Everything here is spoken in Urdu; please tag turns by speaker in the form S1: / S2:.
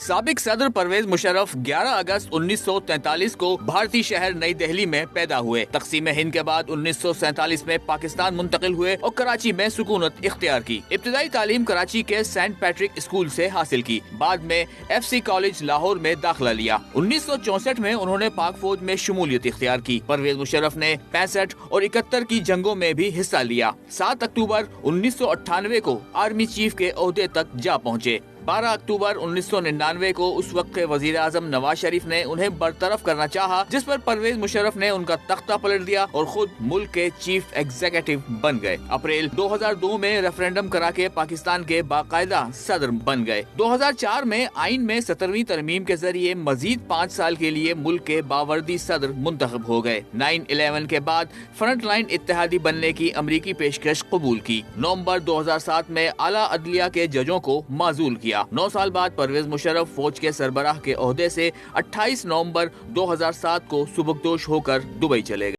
S1: سابق صدر پرویز مشرف 11 اگست 1943 کو بھارتی شہر نئی دہلی میں پیدا ہوئے۔ تقسیم ہند کے بعد 1947 میں پاکستان منتقل ہوئے اور کراچی میں سکونت اختیار کی۔ ابتدائی تعلیم کراچی کے سینٹ پیٹرک اسکول سے حاصل کی، بعد میں ایف سی کالج لاہور میں داخلہ لیا۔ 1964 میں انہوں نے پاک فوج میں شمولیت اختیار کی۔ پرویز مشرف نے 65 اور 71 کی جنگوں میں بھی حصہ لیا۔ 7 اکتوبر 1998 کو آرمی چیف کے عہدے تک جا پہنچے۔ 12 اکتوبر 1999 کو اس وقت کے وزیر اعظم نواز شریف نے انہیں برطرف کرنا چاہا، جس پر پرویز مشرف نے ان کا تختہ پلٹ دیا اور خود ملک کے چیف ایگزیکٹو بن گئے۔ اپریل 2002 میں ریفرینڈم کرا کے پاکستان کے باقاعدہ صدر بن گئے۔ 2004 میں آئین میں 17ویں ترمیم کے ذریعے مزید 5 سال کے لیے ملک کے باوردی صدر منتخب ہو گئے۔ 9/11 کے بعد فرنٹ لائن اتحادی بننے کی امریکی پیشکش قبول کی۔ نومبر 2007 میں اعلیٰ عدلیہ کے ججوں کو معزول کیا۔ 9 سال بعد پرویز مشرف فوج کے سربراہ کے عہدے سے 28 نومبر 2007 کو سبکدوش ہو کر دبئی چلے گئے۔